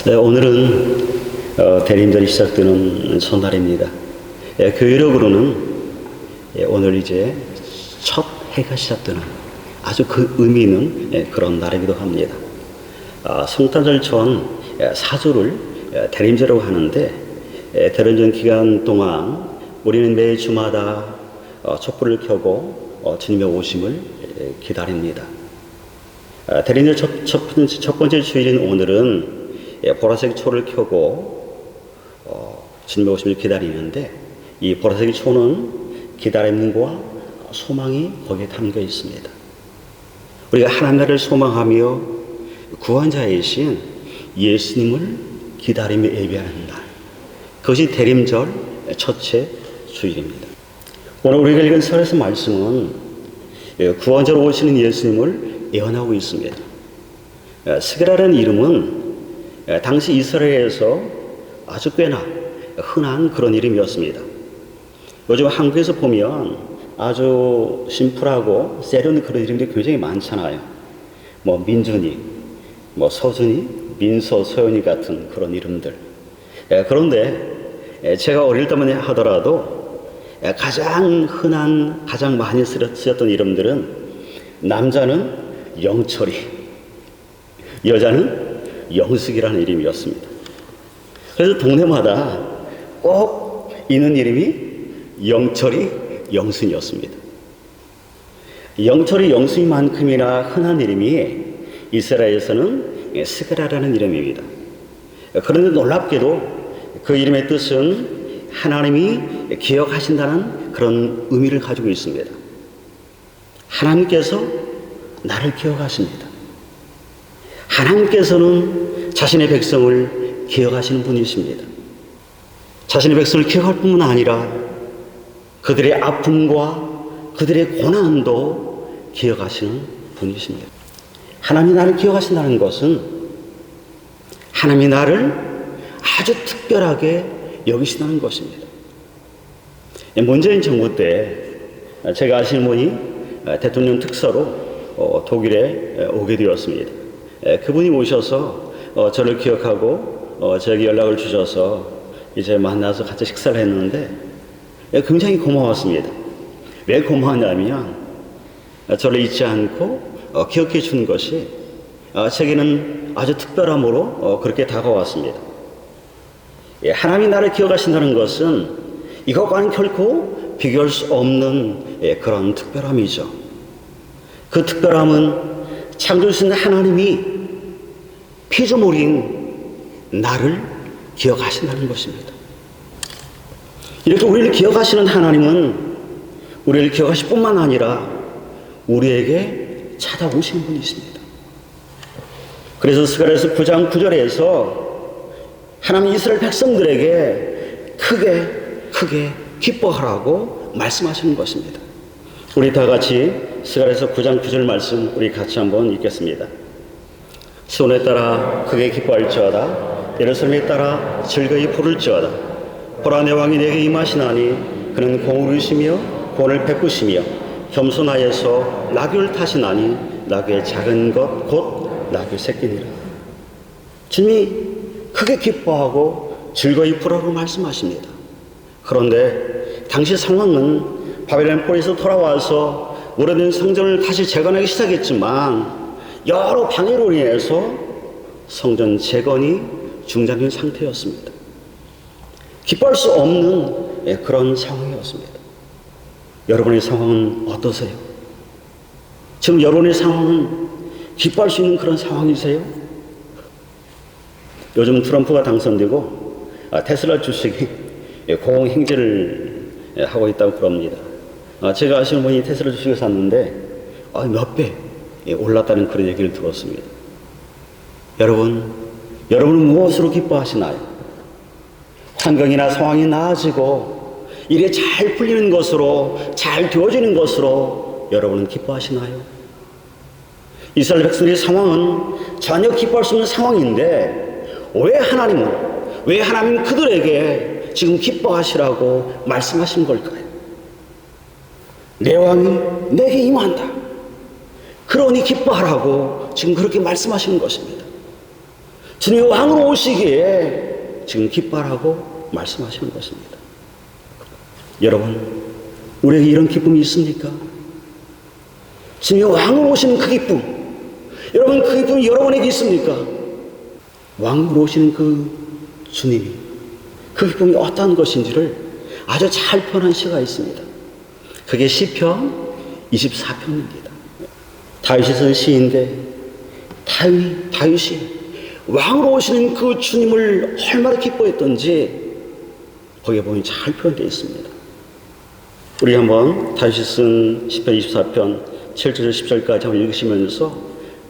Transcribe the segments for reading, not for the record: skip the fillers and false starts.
네, 오늘은 대림절이 시작되는 첫날입니다. 교회력으로는 오늘 이제 첫 해가 시작되는 아주 그 의미 있는 그런 날이기도 합니다. 성탄절 전 4주를 대림절이라고 하는데, 대림절 기간 동안 우리는 매 주마다 촛불을 켜고 주님의 오심을 기다립니다. 대림절 첫 번째 주일인 오늘은 보라색 초를 켜고 주님의 오심을 기다리는데, 이 보라색 초는 기다림과 소망이 거기에 담겨 있습니다. 우리가 하나님을 소망하며 구원자이신 예수님을 기다리며 예배하는 날, 그것이 대림절 첫째 주일입니다. 오늘 우리가 읽은 설에서 말씀은 구원자로 오시는 예수님을 예언하고 있습니다. 스게라라는 이름은 당시 이스라엘에서 아주 꽤나 흔한 그런 이름이었습니다. 요즘 한국에서 보면 아주 심플하고 세련된 그런 이름들이 굉장히 많잖아요. 민준이, 서준이, 민서, 소연이 같은 그런 이름들. 그런데 제가 어릴 때만 하더라도 가장 흔한, 가장 많이 쓰였던 이름들은, 남자는 영철이, 여자는 영숙이라는 이름이었습니다. 그래서 동네마다 꼭 있는 이름이 영철이, 영순이었습니다. 영철이, 영순이만큼이나 흔한 이름이 이스라엘에서는 스게라라는 이름입니다. 그런데 놀랍게도 그 이름의 뜻은 하나님이 기억하신다는 그런 의미를 가지고 있습니다. 하나님께서 나를 기억하십니다. 하나님께서는 자신의 백성을 기억하시는 분이십니다. 자신의 백성을 기억할 뿐만 아니라 그들의 아픔과 그들의 고난도 기억하시는 분이십니다. 하나님이 나를 기억하신다는 것은 하나님이 나를 아주 특별하게 여기신다는 것입니다. 문재인 정부 때 제가 아시는 분이 대통령 특사로 독일에 오게 되었습니다. 그분이 오셔서 저를 기억하고 저에게 연락을 주셔서 이제 만나서 같이 식사를 했는데 굉장히 고마웠습니다. 왜 고마웠냐면 저를 잊지 않고 기억해 주는 것이 제게는 아주 특별함으로 그렇게 다가왔습니다. 하나님이 나를 기억하신다는 것은 이것과는 결코 비교할 수 없는 그런 특별함이죠. 그 특별함은 창조주신 하나님이 피조물인 나를 기억하신다는 것입니다. 이렇게 우리를 기억하시는 하나님은 우리를 기억하실 뿐만 아니라 우리에게 찾아오시는 분이십니다. 그래서 스가랴서 9장 9절에서 하나님 이스라엘 백성들에게 크게 기뻐하라고 말씀하시는 것입니다. 우리 다 같이 스가랴서 9장 9절 말씀 우리 같이 한번 읽겠습니다. 시온에 따라 크게 기뻐할지어다. 예루살렘에 따라 즐거이 부를지어다. 보라, 내 왕이 내게 임하시나니 그는 공을 이시며 권을 베푸시며 겸손하여서 나귀를 타시나니 나귀의 작은 것 곧 나귀 새끼니라. 주님이 크게 기뻐하고 즐거이 부르라고 말씀하십니다. 그런데 당시 상황은 바벨론 폴에서 돌아와서 오래된 성전을 다시 재건하기 시작했지만 여러 방해로 인해서 성전 재건이 중단된 상태였습니다. 기뻐할 수 없는 그런 상황이었습니다. 여러분의 상황은 어떠세요? 지금 여러분의 상황은 기뻐할 수 있는 그런 상황이세요? 요즘 트럼프가 당선되고 테슬라 주식이 고공행진을 하고 있다고 그럽니다. 제가 아시는 분이 테슬라 주식을 샀는데 몇 배 올랐다는 그런 얘기를 들었습니다. 여러분은 무엇으로 기뻐하시나요? 환경이나 상황이 나아지고 일이 잘 풀리는 것으로, 잘 되어지는 것으로 여러분은 기뻐하시나요? 이스라엘 백성들의 상황은 전혀 기뻐할 수 없는 상황인데 왜 하나님은 그들에게 지금 기뻐하시라고 말씀하신 걸까요? 내 왕이 내게 임한다. 그러니 기뻐하라고 지금 그렇게 말씀하시는 것입니다. 주님이 왕으로 오시기에 지금 기뻐하라고 말씀하시는 것입니다. 여러분, 우리에게 이런 기쁨이 있습니까? 주님이 왕으로 오시는 그 기쁨, 여러분, 그 기쁨이 여러분에게 있습니까? 왕으로 오시는 그 주님이, 그 기쁨이 어떤 것인지를 아주 잘 표현한 시가 있습니다. 그게 시편 24편입니다. 다윗이 쓴 시인데, 다윗이 왕으로 오시는 그 주님을 얼마나 기뻐했던지 거기에 보면 잘 표현되어 있습니다. 우리 한번 다윗이 쓴 시편 24편 7절 10절까지 한번 읽으시면서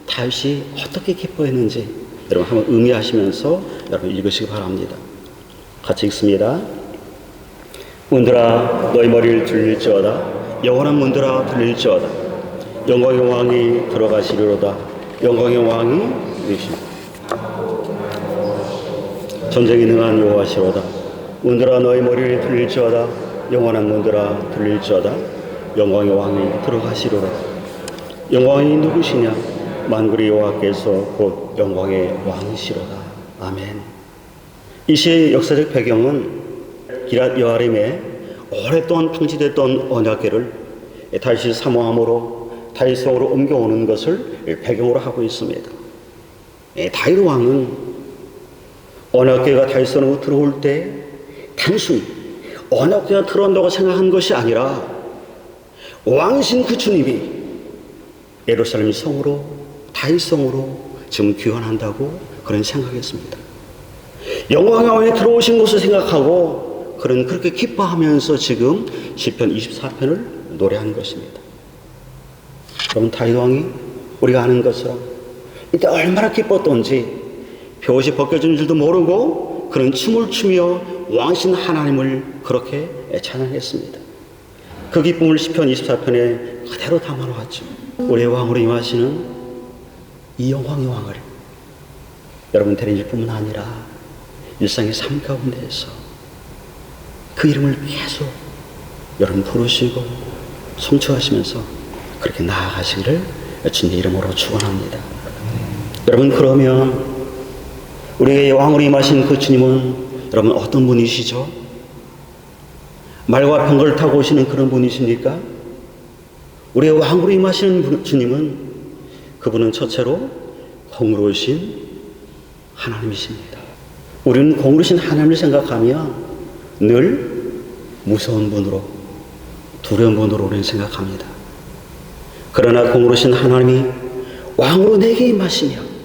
다윗이 어떻게 기뻐했는지 여러분 한번 의미하시면서 여러분 읽으시기 바랍니다. 같이 읽습니다. 문들아 너희 머리를 들릴지어다. 영원한 문들아 들릴지어다. 영광의 왕이 들어가시리로다. 영광의 왕이 이르시리로다. 전쟁이 능한 여호와시로다. 문들아 너희 머리를 들릴지어다. 영원한 문들아 들릴지어다. 영광의 왕이 들어가시리로다. 영광이 누구시냐? 만군의 여호와께서 곧 영광의 왕이시로다. 아멘. 이 시의 역사적 배경은 기랏 여아림에 오랫동안 방치됐던 언약궤를 다윗이 사모함으로 다윗성으로 옮겨오는 것을 배경으로 하고 있습니다. 다윗 왕은 언약궤가 다윗성으로 들어올 때 단순히 언약궤가 들어온다고 생각한 것이 아니라 왕이신 그 주님이 예루살렘 성으로 다윗성으로 지금 귀환한다고 그런 생각했습니다. 영광의 왕이 들어오신 것을 생각하고 그런 그렇게 기뻐하면서 지금 시편 24편을 노래한 것입니다. 여러분, 다윗 왕이 우리가 아는 것처럼 이때 얼마나 기뻤던지 벼옷이 벗겨진 줄도 모르고 그런 춤을 추며 왕신 하나님을 그렇게 찬양했습니다. 그 기쁨을 시편 24편에 그대로 담아놓았죠. 우리의 왕으로 임하시는 이 영광의 왕을 여러분 데리실 뿐만 아니라 일상의 삶 가운데에서 그 이름을 계속 여러분 부르시고 송축하시면서 그렇게 나아가시기를 주님의 이름으로 축원합니다. 여러분, 그러면 우리의 왕으로 임하신 그 주님은 여러분 어떤 분이시죠? 말과 병거를 타고 오시는 그런 분이십니까? 우리의 왕으로 임하시는 주님은 그분은 첫째로 공의로우신 하나님이십니다. 우리는 공의로우신 하나님을 생각하면 늘 무서운 분으로, 두려운 분으로 우리는 생각합니다. 그러나 공의로우신 하나님이 왕으로 내게 임하시면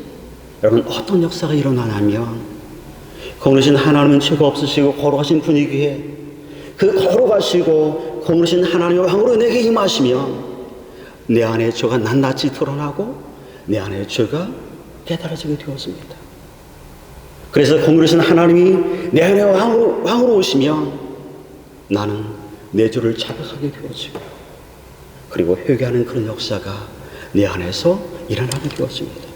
여러분 어떤 역사가 일어나냐면 공의로우신 하나님은 죄가 없으시고 거룩하신 분이기에 그 거룩하시고 공의로우신 하나님의 왕으로 내게 임하시면 내 안에 죄가 낱낱이 드러나고 내 안에 죄가 깨달아지게 되었습니다. 그래서 공의로우신 하나님이 내 안에 왕으로 오시면 나는 내 죄를 자백하게 되어지고 그리고 회개하는 그런 역사가 내 안에서 일어나게 되었습니다.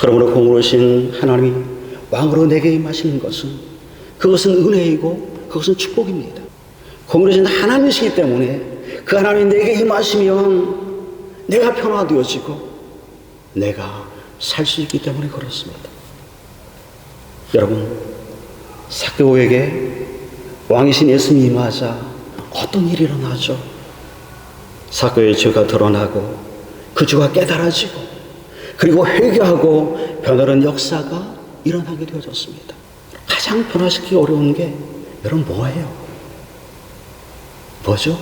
그러므로 공의로우신 하나님이 왕으로 내게 임하시는 것은 그것은 은혜이고 그것은 축복입니다. 공의로우신 하나님이시기 때문에 그 하나님이 내게 임하시면 내가 변화되어지고 내가 살 수 있기 때문에 그렇습니다. 여러분, 삭개오에게 왕이신 예수님이 임하자 어떤 일이 일어나죠? 삭개오의 죄가 드러나고 그 죄가 깨달아지고 그리고 회개하고 변화하는 역사가 일어나게 되어졌습니다. 가장 변화시키기 어려운 게 여러분 뭐예요? 뭐죠?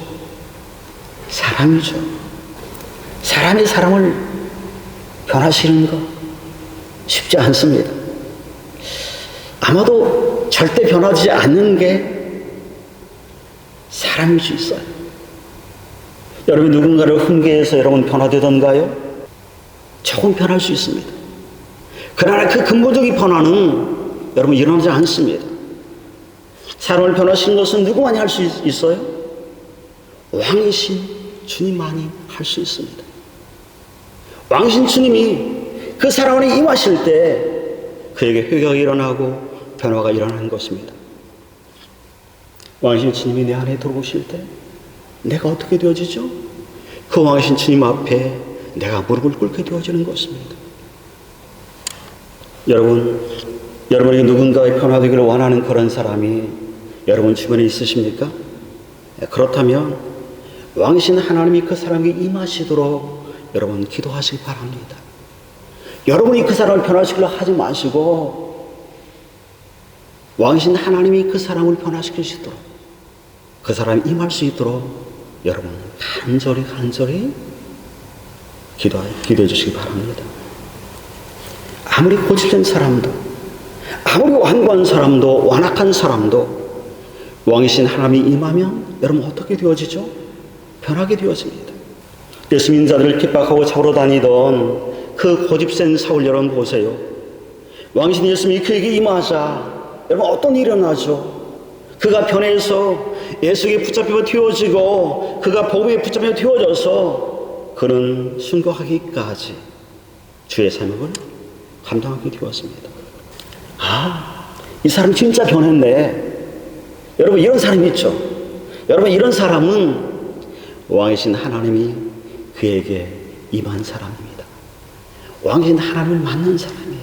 사람이죠. 사람이 사람을 변화시키는 거 쉽지 않습니다. 아마도 절대 변화되지 않는 게 사람일 수 있어요. 여러분 누군가를 훈계해서 여러분 변화되던가요? 조금 변할 수 있습니다. 그러나 그 근본적인 변화는 여러분 일어나지 않습니다. 사람을 변화시키는 것은 누구만이 할 수 있어요? 왕이신 주님만이 할 수 있습니다. 왕이신 주님이 그 사람 안에 임하실 때 그에게 회개가 일어나고 변화가 일어나는 것입니다. 왕이신 주님이 내 안에 들어오실 때 내가 어떻게 되어지죠? 그 왕이신 주님 앞에 내가 무릎을 꿇게 되어지는 것입니다. 여러분이 누군가의 변화되기를 원하는 그런 사람이 여러분 주변에 있으십니까? 그렇다면 왕이신 하나님이 그 사람에게 임하시도록 여러분 기도하시기 바랍니다. 여러분이 그 사람을 변화시키려 하지 마시고 왕이신 하나님이 그 사람을 변화시키시도록 그 사람이 임할 수 있도록 여러분 간절히 기도해 주시기 바랍니다. 아무리 고집된 사람도, 아무리 완고한 사람도, 완악한 사람도 왕이신 하나님이 임하면 여러분 어떻게 되어지죠? 변하게 되어집니다. 예수 믿는 자들을 핍박하고 잡으러 다니던 그 고집센 사울 여러분 보세요. 왕이신 예수님이 그에게 임하자 여러분 어떤 일이 일어나죠? 그가 변해서 예수에게 붙잡혀 튀어지고 그가 복음에 붙잡혀 튀어져서 그는 순교하기까지 주의 사명을 감당하게 되었습니다. 이 사람 진짜 변했네. 여러분 이런 사람이 있죠. 여러분 이런 사람은 왕이신 하나님이 그에게 임한 사람입니다. 왕이신 하나님을 만난 사람이에요.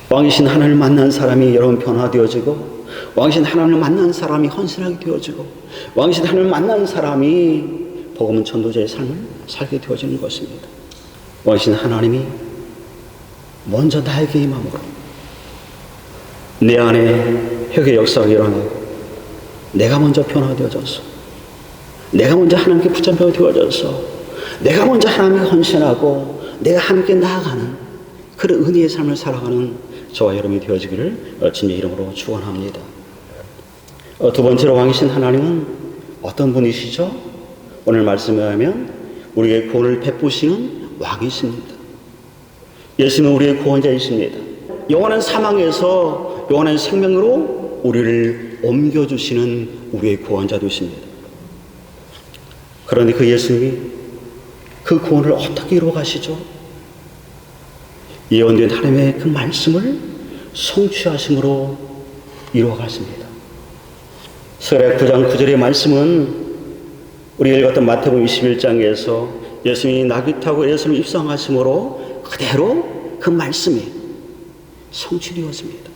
왕이신 하나님을 만난 사람이 여러분 변화되어지고 왕이신 하나님을 만난 사람이 헌신하게 되어지고 왕이신 하나님을 만난 사람이 복음은 전도자의 삶을 살게 되어지는 것입니다. 왕이신 하나님이 먼저 나에게 임함으로 내 안에 회개 역사가 일어나고 내가 먼저 변화되어져서 내가 먼저 하나님께 붙잡혀 되어져서 내가 먼저 하나님께 헌신하고 내가 하나님께 나아가는 그런 은혜의 삶을 살아가는 저와 여러분이 되어지기를 주님의 이름으로 축원합니다. 두 번째로 왕이신 하나님은 어떤 분이시죠? 오늘 말씀에 하면 우리의 구원을 베푸시는 왕이십니다. 예수는 우리의 구원자이십니다. 영원한 사망에서 영원한 생명으로 우리를 옮겨주시는 우리의 구원자 되십니다. 그런데 그 예수님이 그 구원을 어떻게 이루어 가시죠? 예언된 하나님의 그 말씀을 성취하심으로 이루어 가십니다. 스가랴 9장 9절의 말씀은 우리가 읽었던 마태복음 21장에서 예수님이 나귀 타고 예루살렘 입성하심으로 그대로 그 말씀이 성취되었습니다.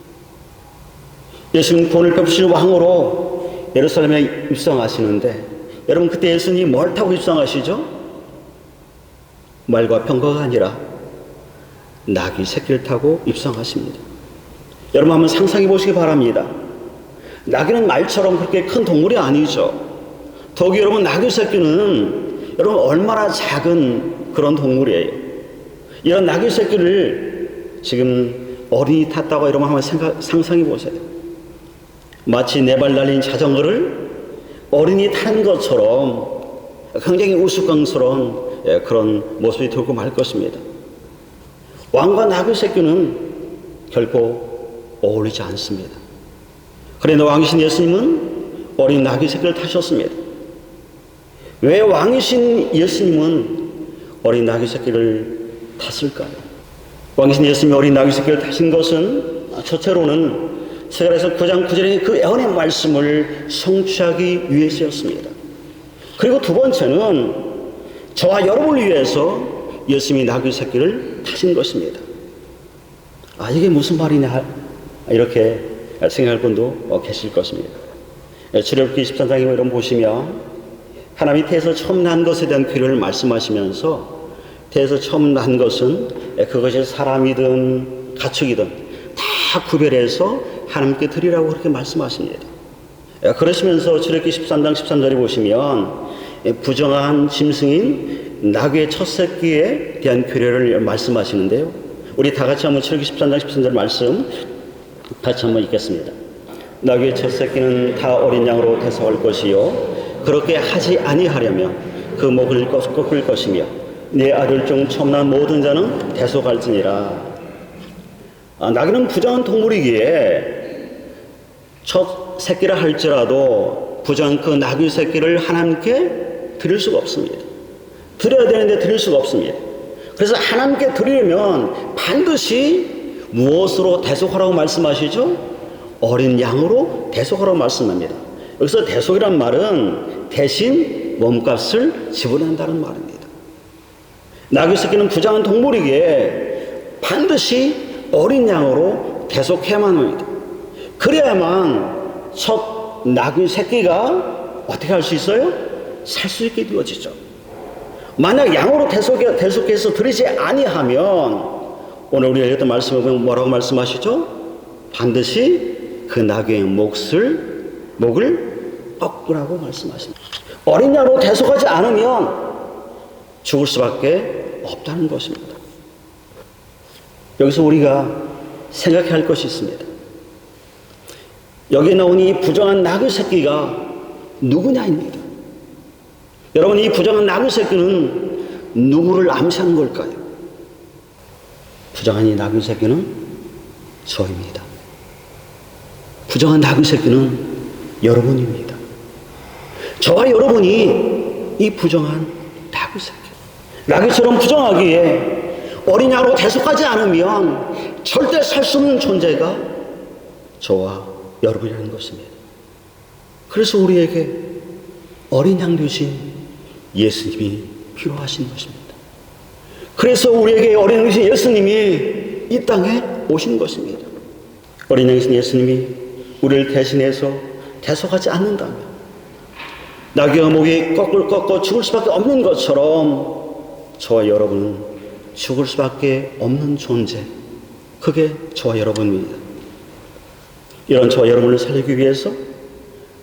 예수님 구원을 베푸시는 왕으로 예루살렘에 입성하시는데 여러분 그때 예수님이 뭘 타고 입성하시죠? 말과 병거가 아니라 나귀 새끼를 타고 입성하십니다. 여러분 한번 상상해 보시기 바랍니다. 나귀는 말처럼 그렇게 큰 동물이 아니죠. 더욱이 여러분 나귀 새끼는 여러분 얼마나 작은 그런 동물이에요. 이런 나귀 새끼를 지금 어린이 탔다고 여러분 한번 상상해 보세요. 마치 네 발 달린 자전거를 어린이 타는 것처럼 굉장히 우스꽝스러운 그런 모습이 들고 말 것입니다. 왕과 나귀 새끼는 결코 어울리지 않습니다. 그런데 왕이신 예수님은 어린 나귀 새끼를 타셨습니다. 왜 왕이신 예수님은 어린 나귀 새끼를 탔을까요? 왕이신 예수님이 어린 나귀 새끼를 타신 것은 첫째로는 스가랴서 9장 9절의 그 예언의 말씀을 성취하기 위해서였습니다. 그리고 두 번째는 저와 여러분을 위해서 예수님이 나귀 새끼를 타신 것입니다. 이게 무슨 말이냐 이렇게 생각할 분도 계실 것입니다. 출애굽기 23장에 이런 보시면 하나님이 태에서 처음 난 것에 대한 규례를 말씀하시면서 태에서 처음 난 것은 그것이 사람이든 가축이든 다 구별해서 하나님께 드리라고 그렇게 말씀하십니다. 그러시면서 출애굽기 13장 13절에 보시면 부정한 짐승인 나귀의 첫 새끼에 대한 규례를 말씀하시는데요. 우리 다 같이 한번 출애굽기 13장 13절 말씀 같이 한번 읽겠습니다. 나귀의 첫 새끼는 다 어린 양으로 대속할 것이요 그렇게 하지 아니하려면 그 목을 꺾을 것이며 내 아들 중 처음 난 모든 자는 대속할지니라. 나귀는 부정한 동물이기에 첫 새끼라 할지라도 부정한 그 나귀 새끼를 하나님께 드릴 수가 없습니다. 드려야 되는데 드릴 수가 없습니다. 그래서 하나님께 드리려면 반드시 무엇으로 대속하라고 말씀하시죠? 어린 양으로 대속하라고 말씀합니다. 여기서 대속이란 말은 대신 몸값을 지불한다는 말입니다. 나귀 새끼는 부정한 동물이기에 반드시 어린 양으로 대속해야만 합니다. 그래야만 첫 나귀 새끼가 어떻게 할 수 있어요? 살 수 있게 되어지죠. 만약 양으로 대속해서 드리지 아니하면 오늘 우리가 읽었던 말씀을 보면 뭐라고 말씀하시죠? 반드시 그 나귀의 목을 꺾으라고 말씀하십니다. 어린 양으로 대속하지 않으면 죽을 수밖에 없다는 것입니다. 여기서 우리가 생각해야 할 것이 있습니다. 여기 나온 이 부정한 나귀 새끼가 누구냐입니다. 여러분, 이 부정한 나귀 새끼는 누구를 암시하는 걸까요? 부정한 이 나귀 새끼는 저입니다. 부정한 나귀 새끼는 여러분입니다. 저와 여러분이 이 부정한 나귀 새끼, 나귀처럼 부정하기에 어린 양으로 대속하지 않으면 절대 살 수 없는 존재가 저와 여러분이라는 것입니다. 그래서 우리에게 어린 양 되신 예수님이 필요하신 것입니다. 그래서 우리에게 어린 양 되신 예수님이 이 땅에 오신 것입니다. 어린 양 되신 예수님이 우리를 대신해서 대속하지 않는다면 나귀와 목이 꺾어 죽을 수밖에 없는 것처럼 저와 여러분은 죽을 수밖에 없는 존재, 그게 저와 여러분입니다. 이런 저와 여러분을 살리기 위해서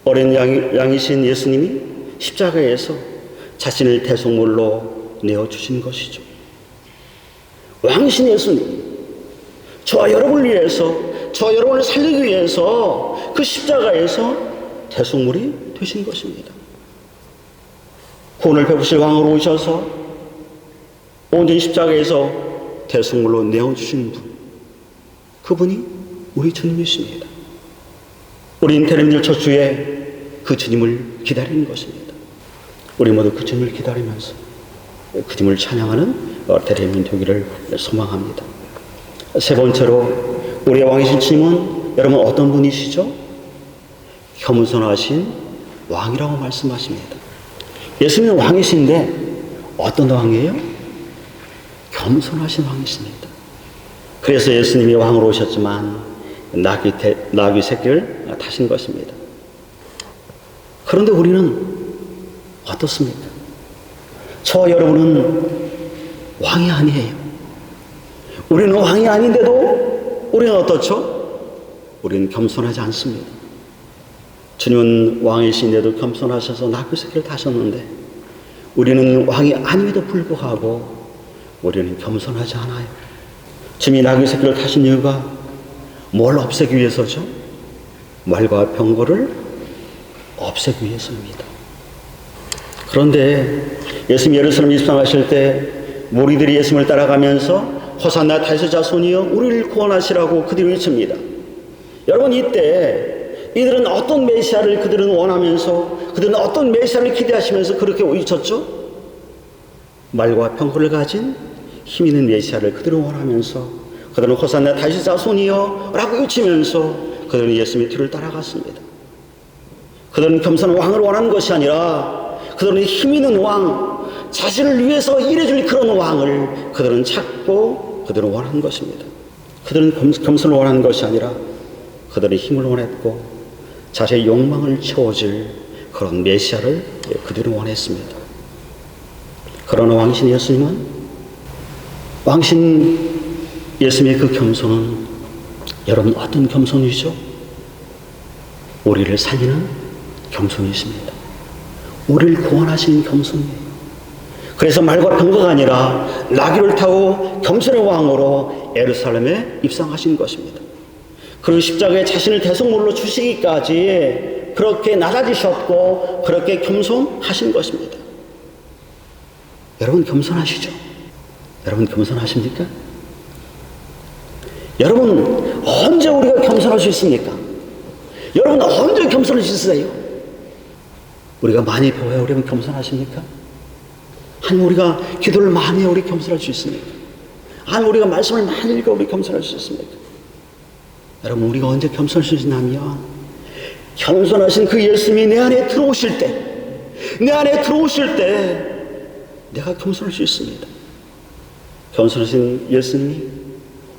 어린 양이신 예수님이 십자가에서 자신을 대속물로 내어주신 것이죠. 왕이신 예수님, 저와 여러분을 위해서, 저와 여러분을 살리기 위해서 그 십자가에서 대속물이 되신 것입니다. 구원을 베푸실 왕으로 오셔서 온전히 십자가에서 대속물로 내어주신 분, 그분이 우리 주님이십니다. 우리 인터넷 처주에 그 주님을 기다리는 것입니다. 우리 모두 그 주님을 기다리면서 그 주님을 찬양하는 대리민 되기를 소망합니다. 세 번째로 우리의 왕이신 주님은 여러분 어떤 분이시죠? 겸손하신 왕이라고 말씀하십니다. 예수님은 왕이신데 어떤 왕이에요? 겸손하신 왕이십니다. 그래서 예수님이 왕으로 오셨지만 나귀 새끼를 타신 것입니다. 그런데 우리는 어떻습니까? 저와 여러분은 왕이 아니에요. 우리는 왕이 아닌데도 우리는 어떻죠? 우리는 겸손하지 않습니다. 주님은 왕이신데도 겸손하셔서 나귀 새끼를 타셨는데 우리는 왕이 아님에도 불구하고 우리는 겸손하지 않아요. 주님이 나귀 새끼를 타신 이유가 뭘 없애기 위해서죠? 말과 병거를 없애기 위해서입니다. 그런데 예수님 예루살렘 입성하실 때 무리들이 예수님을 따라가면서 호산나 다윗의 자손이여 우리를 구원하시라고 그들이 외칩니다. 여러분, 이때 이들은 어떤 메시아를 그들은 원하면서, 그들은 어떤 메시아를 기대하시면서 그렇게 외쳤죠? 말과 병거를 가진 힘 있는 메시아를 그들은 원하면서 그들은 호산나 다윗의 자손이여 라고 외치면서 그들은 예수님의 뒤를 따라갔습니다. 그들은 겸손한 왕을 원하는 것이 아니라 그들은 힘 있는 왕, 자신을 위해서 일해줄 그런 왕을 그들은 찾고 그들은 원하는 것입니다. 그들은 겸손을 원하는 것이 아니라 그들은 힘을 원했고 자신의 욕망을 채워줄 그런 메시아를 그들은 원했습니다. 그러나 왕신 예수님은, 왕신 예수님의 그 겸손은 여러분 어떤 겸손이죠? 우리를 살리는 겸손이십니다. 우리를 구원하시는 겸손이에요. 그래서 말과 병거가 아니라 나귀를 타고 겸손의 왕으로 예루살렘에 입성하신 것입니다. 그리고 십자가에 자신을 대속물로 주시기까지 그렇게 낮아지셨고 그렇게 겸손하신 것입니다. 여러분 겸손하시죠? 여러분 겸손하십니까? 여러분 언제 우리가 겸손할 수 있습니까? 여러분 언제 겸손할 수 있으세요? 우리가 많이 배워야 우리가 겸손하십니까? 아니면 우리가 기도를 많이 해야 우리 겸손할 수 있습니까? 아니면 우리가 말씀을 많이 읽어 우리 겸손할 수 있습니까? 여러분 우리가 언제 겸손할 수 있냐면 겸손하신 그 예수님이 내 안에 들어오실 때 내가 겸손할 수 있습니다. 겸손하신 예수님이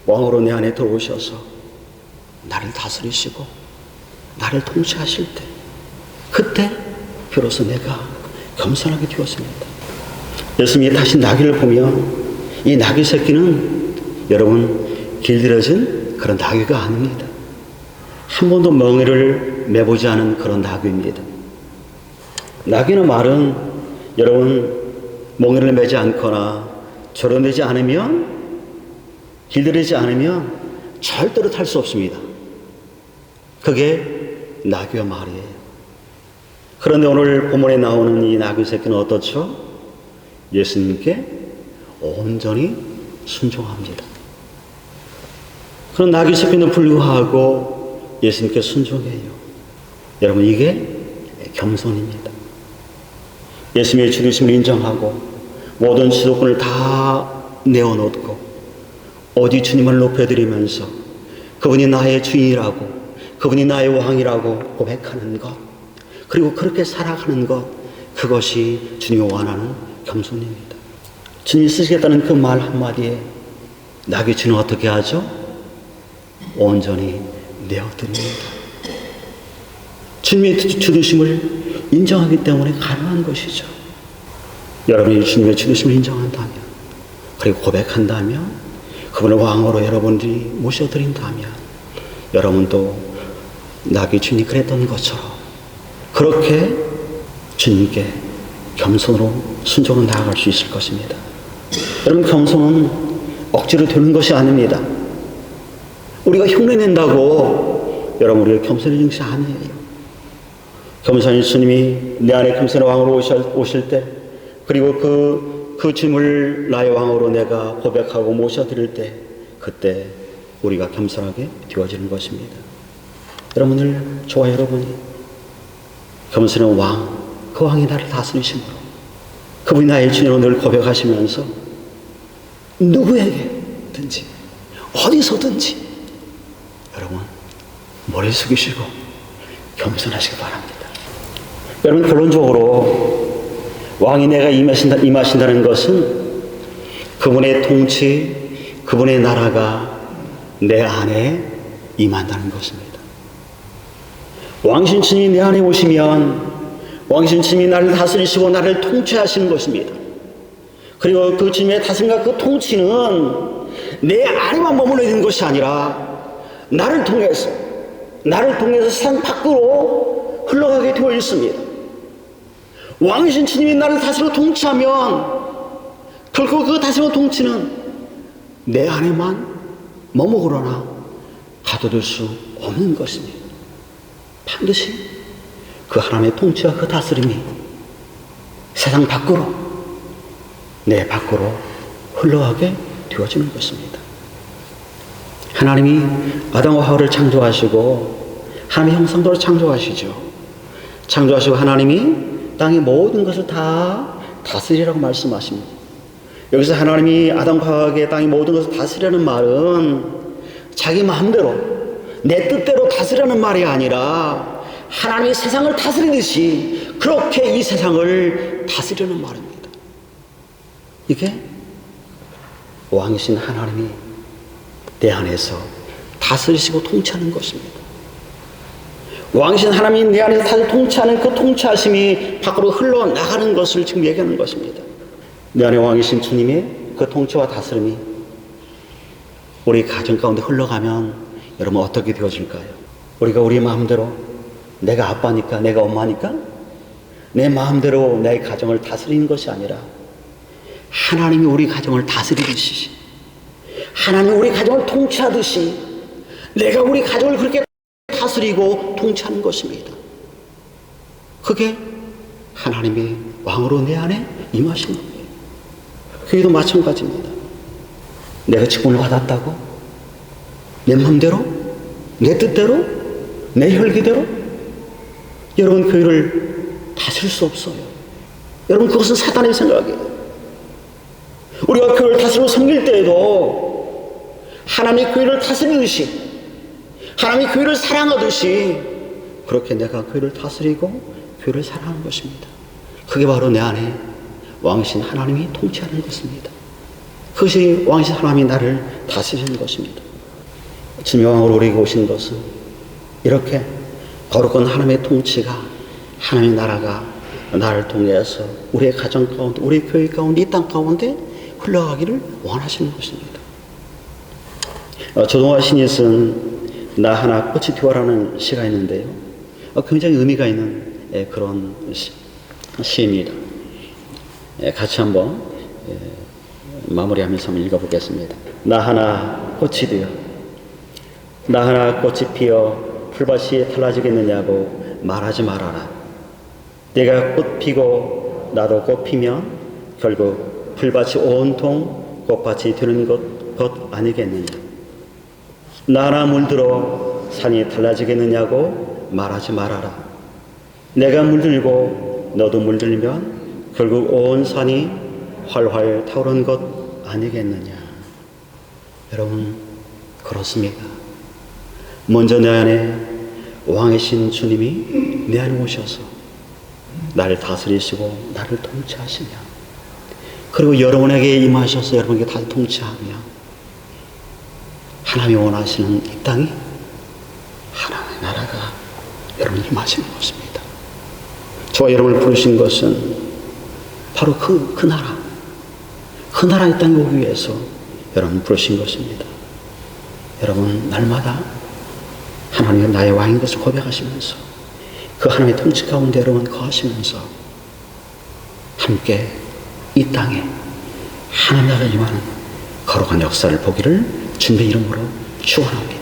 왕으로 내 안에 들어오셔서 나를 다스리시고 나를 통치하실 때, 그때 비로소 내가 겸손하게 되었습니다. 예수님이 다시 나귀를 보면 이 나귀 새끼는 여러분 길들여진 그런 나귀가 아닙니다. 한 번도 멍에를 매보지 않은 그런 나귀입니다. 나귀는 말은 여러분 멍에를 매지 않거나 조련되지 않으면, 길들이지 않으면 절대로 탈 수 없습니다. 그게 나귀의 말이에요. 그런데 오늘 본문에 나오는 이 나귀 새끼는 어떻죠? 예수님께 온전히 순종합니다. 그런 나귀 새끼는 불구하고 예수님께 순종해요. 여러분, 이게 겸손입니다. 예수님의 주님을 인정하고 모든 주도권을 다 내어놓고 오직 주님을 높여드리면서 그분이 나의 주인이라고, 그분이 나의 왕이라고 고백하는 것, 그리고 그렇게 살아가는 것, 그것이 주님이 원하는 겸손입니다. 주님이 쓰시겠다는 그 말 한마디에 나귀 주는 어떻게 하죠? 온전히 내어드립니다. 주님의 주도심을 인정하기 때문에 가능한 것이죠. 여러분이 주님의 주도심을 인정한다면, 그리고 고백한다면, 그분을 왕으로 여러분들이 모셔드린다면, 여러분도 나귀 주님이 그랬던 것처럼 그렇게 주님께 겸손으로 순종으로 나아갈 수 있을 것입니다. 여러분, 겸손은 억지로 되는 것이 아닙니다. 우리가 흉내낸다고 여러분 우리가 겸손해지는 것이 아니에요. 겸손히 주님이 내 안에 겸손의 왕으로 오실 때, 그리고 그 주님을 나의 왕으로 내가 고백하고 모셔드릴 때, 그때 우리가 겸손하게 되어지는 것입니다. 여러분들, 저와 여러분이 겸손의 왕, 그 왕이 나를 다스리심으로 그분이 나의 주님으로 늘 고백하시면서 누구에게든지 어디서든지 여러분 머리 숙이시고 겸손하시기 바랍니다. 여러분, 결론적으로 왕이 내가 임하신다는 것은 그분의 통치, 그분의 나라가 내 안에 임한다는 것입니다. 왕신 주님이 내 안에 오시면 왕신 주님이 나를 다스리시고 나를 통치하시는 것입니다. 그리고 그 주님의 다스림과 그 통치는 내 안에만 머물러 있는 것이 아니라 나를 통해서 세상 밖으로 흘러가게 되어 있습니다. 왕이신 주님이 나를 다스리고 통치하면 결국 그 다스리고 통치는 내 안에만 머무르거나 가둬둘 수 없는 것입니다. 반드시 그 하나님의 통치와 그 다스림이 세상 밖으로, 내 밖으로 흘러가게 되어지는 것입니다. 하나님이 아담과 하와를 창조하시고 하나님의 형상대로 창조하시죠. 창조하시고 하나님이 땅의 모든 것을 다 다스리라고 말씀하십니다. 여기서 하나님이 아담과 하와에게 땅의 모든 것을 다스리라는 말은 자기 마음대로, 내 뜻대로 다스리라는 말이 아니라 하나님이 세상을 다스리듯이 그렇게 이 세상을 다스리는 말입니다. 이게 왕이신 하나님이 내 안에서 다스리시고 통치하는 것입니다. 왕이신 하나님이 내 안에서 다시 통치하는 그 통치하심이 밖으로 흘러나가는 것을 지금 얘기하는 것입니다. 내 안에 왕이신 주님의 그 통치와 다스림이 우리 가정 가운데 흘러가면 여러분 어떻게 되어질까요? 우리가 우리 마음대로, 내가 아빠니까, 내가 엄마니까 내 마음대로 내 가정을 다스리는 것이 아니라 하나님이 우리 가정을 다스리듯이, 하나님이 우리 가정을 통치하듯이 내가 우리 가정을 그렇게 다스리고 통치하는 것입니다. 그게 하나님이 왕으로 내 안에 임하신 거예요. 교회도 마찬가지입니다. 내가 직분을 받았다고 내 마음대로, 내 뜻대로, 내 혈기대로 여러분 교회를 다스릴 수 없어요. 여러분, 그것은 사단의 생각이에요. 우리가 교회를 다스리고 섬길 때에도 하나님이 교회를 다스리듯이, 하나님이 교회를 사랑하듯이 그렇게 내가 교회를 다스리고 교회를 사랑하는 것입니다. 그게 바로 내 안에 왕이신 하나님이 통치하는 것입니다. 그것이 왕이신 하나님이 나를 다스리는 것입니다. 주님의 왕으로 우리에게 오신 것은 이렇게 거룩한 하나님의 통치가, 하나님의 나라가 나를 통해서 우리의 가정 가운데, 우리의 교회 가운데, 이 땅 가운데 흘러가기를 원하시는 것입니다. 조동아 신이 쓴 나 하나 꽃이 피어라는 시가 있는데요. 굉장히 의미가 있는 그런 시입니다. 같이 한번 마무리하면서 한번 읽어보겠습니다. 나 하나 꽃이 되어, 나 하나 꽃이 피어 풀밭이 달라지겠느냐고 말하지 말아라. 내가 꽃 피고 나도 꽃 피면 결국 풀밭이 온통 꽃밭이 되는 것 아니겠느냐. 나 하나 물들어 산이 달라지겠느냐고 말하지 말아라. 내가 물들고 너도 물들면 결국 온 산이 활활 타오르는 것 아니겠느냐. 여러분, 그렇습니다. 먼저 내 안에 왕이신 주님이 내 안에 오셔서 나를 다스리시고 나를 통치하시며, 그리고 여러분에게 임하셔서 여러분에게 다시 통치하며, 하나님이 원하시는 이 땅이 하나님의 나라가 여러분을 임하시는 것입니다. 저와 여러분을 부르신 것은 바로 그 나라, 그 나라 이 땅에 오기 위해서 여러분 부르신 것입니다. 여러분, 날마다 하나님이 나의 왕인 것을 고백하시면서 그 하나님의 통치 가운데 여러분 거하시면서 함께 이 땅에 하나님 나라가 임하는 거룩한 역사를 보기를 주님의 이름으로 축원합니다.